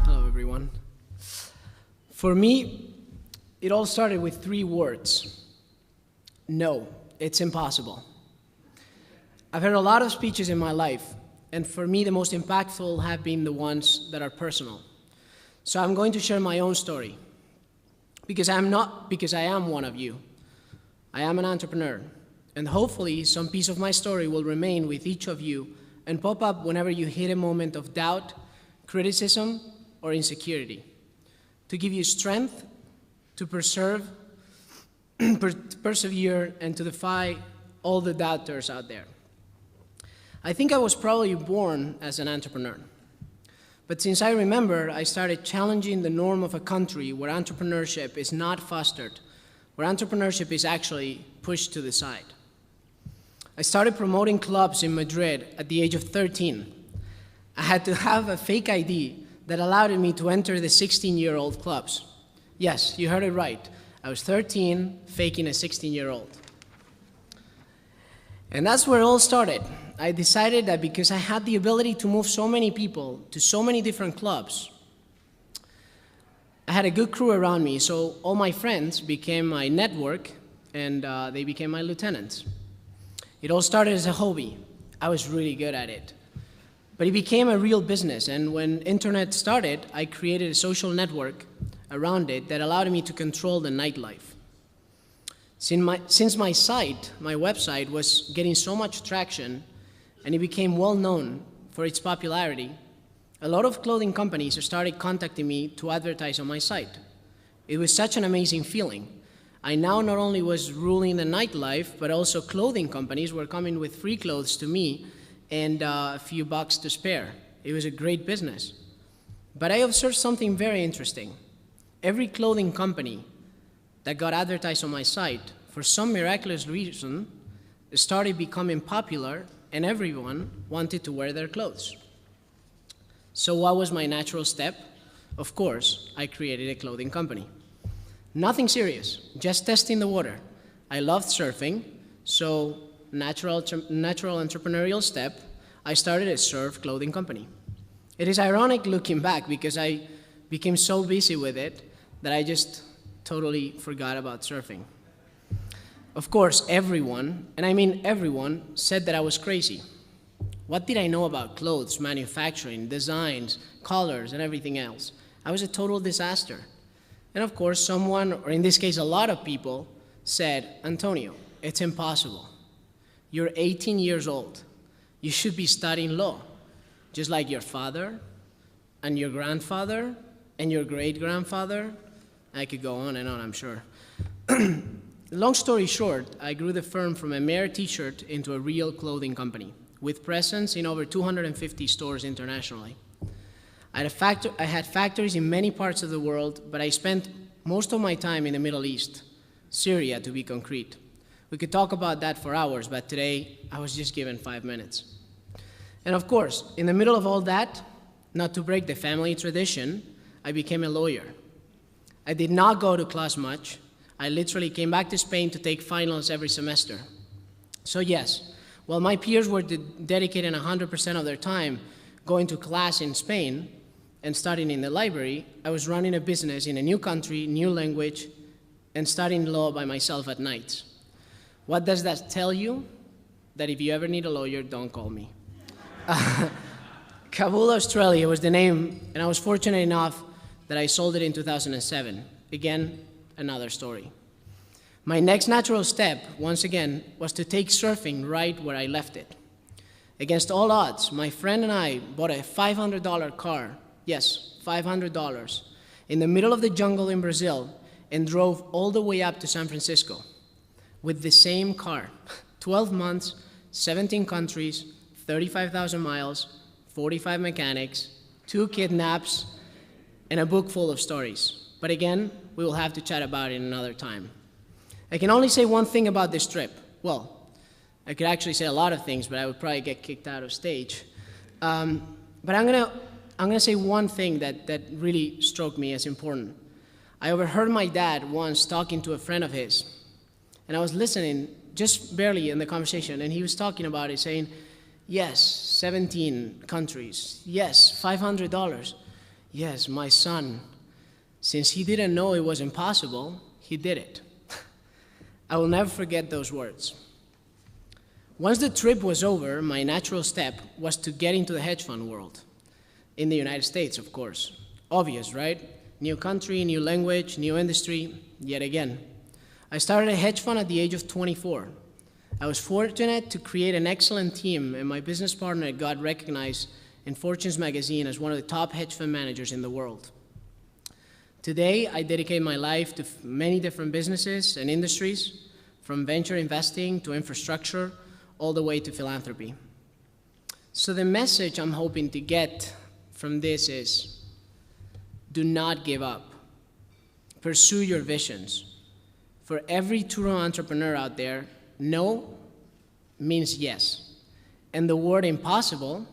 Hello, everyone. For me, it all started with 3 words. No, it's impossible. I've heard a lot of speeches in my life, and for me, the most impactful have been the ones that are personal. So I'm going to share my own story, because I am one of you. I am an entrepreneur, and hopefully some piece of my story will remain with each of you and pop up whenever you hit a moment of doubt, criticism, or insecurity, to give you strength to persevere and to defy all the doubters out there. I think I was probably born as an entrepreneur. But since I remember, I started challenging the norm of a country where entrepreneurship is not fostered, where entrepreneurship is actually pushed to the side. I started promoting clubs in Madrid at the age of 13. I had to have a fake ID that allowed me to enter the 16-year-old clubs. Yes, you heard it right. I was 13, faking a 16-year-old. And that's where it all started. I decided that because I had the ability to move so many people to so many different clubs, I had a good crew around me, so all my friends became my network, and they became my lieutenants. It all started as a hobby. I was really good at it. But it became a real business, and when internet started, I created a social network around it that allowed me to control the nightlife. Since my site, my website, was getting so much traction, and it became well known for its popularity, a lot of clothing companies started contacting me to advertise on my site. It was such an amazing feeling. I now not only was ruling the nightlife, but also clothing companies were coming with free clothes to me and a few bucks to spare. It was a great business. But I observed something very interesting. Every clothing company that got advertised on my site, for some miraculous reason, started becoming popular, and everyone wanted to wear their clothes. So what was my natural step? Of course, I created a clothing company. Nothing serious, just testing the water. I loved surfing, so natural entrepreneurial step, I started a surf clothing company. It is ironic looking back because I became so busy with it that I just totally forgot about surfing. Of course, everyone, and I mean everyone, said that I was crazy. What did I know about clothes, manufacturing, designs, colors, and everything else? I was a total disaster. And of course, someone, or in this case a lot of people, said, Antonio, it's impossible. You're 18 years old. You should be studying law, just like your father, and your grandfather, and your great-grandfather. I could go on and on, I'm sure. Long story short, I grew the firm from a mere t-shirt into a real clothing company, with presence in over 250 stores internationally. I had factories in many parts of the world, but I spent most of my time in the Middle East, Syria to be concrete. We could talk about that for hours, but today I was just given 5 minutes. And of course, in the middle of all that, not to break the family tradition, I became a lawyer. I did not go to class much. I literally came back to Spain to take finals every semester. So yes, while my peers were dedicating 100% of their time going to class in Spain and studying in the library, I was running a business in a new country, new language, and studying law by myself at night. What does that tell you? That if you ever need a lawyer, don't call me. Kabul, Australia was the name, and I was fortunate enough that I sold it in 2007. Again, another story. My next natural step, once again, was to take surfing right where I left it. Against all odds, my friend and I bought a $500 car, yes, $500, in the middle of the jungle in Brazil and drove all the way up to San Francisco with the same car. 12 months, 17 countries, 35,000 miles, 45 mechanics, 2 kidnaps, and a book full of stories. But again, we will have to chat about it another time. I can only say one thing about this trip. Well, I could actually say a lot of things, but I would probably get kicked out of stage. But I'm gonna say one thing that really struck me as important. I overheard my dad once talking to a friend of his, and I was listening just barely in the conversation, and he was talking about it, saying, yes, 17 countries, yes, $500. Yes, my son, since he didn't know it was impossible, he did it. I will never forget those words. Once the trip was over, my natural step was to get into the hedge fund world. In the United States, of course. Obvious, right? New country, new language, new industry, yet again. I started a hedge fund at the age of 24. I was fortunate to create an excellent team, and my business partner got recognized in Fortune's magazine as one of the top hedge fund managers in the world. Today, I dedicate my life to many different businesses and industries, from venture investing to infrastructure, all the way to philanthropy. So the message I'm hoping to get from this is, do not give up. Pursue your visions. For every true entrepreneur out there, no means yes. And the word impossible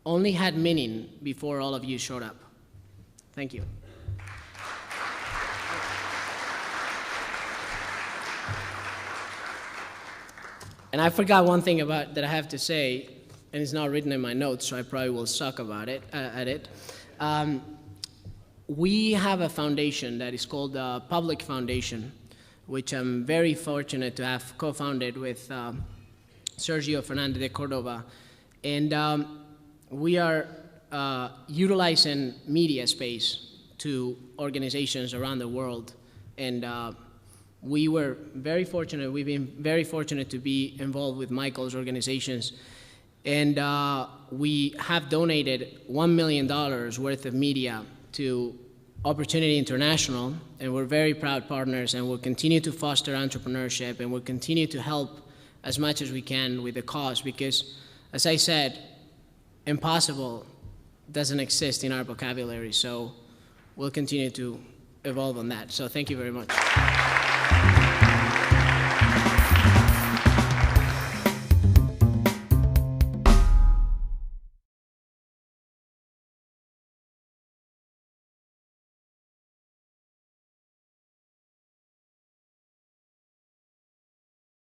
only had meaning before all of you showed up. Thank you. And I forgot one thing that I have to say, and it's not written in my notes, so I probably will suck about it, at it. We have a foundation that is called the PVBLIC Foundation, which I'm very fortunate to have co-founded with Sergio Fernandez de Cordova. And we are utilizing media space to organizations around the world. And we were very fortunate, we've been very fortunate to be involved with Michael's organizations. And we have donated $1 million worth of media to Opportunity International, and we're very proud partners, and we'll continue to foster entrepreneurship, and we'll continue to help as much as we can with the cause, because, as I said, impossible doesn't exist in our vocabulary, so we'll continue to evolve on that. So thank you very much.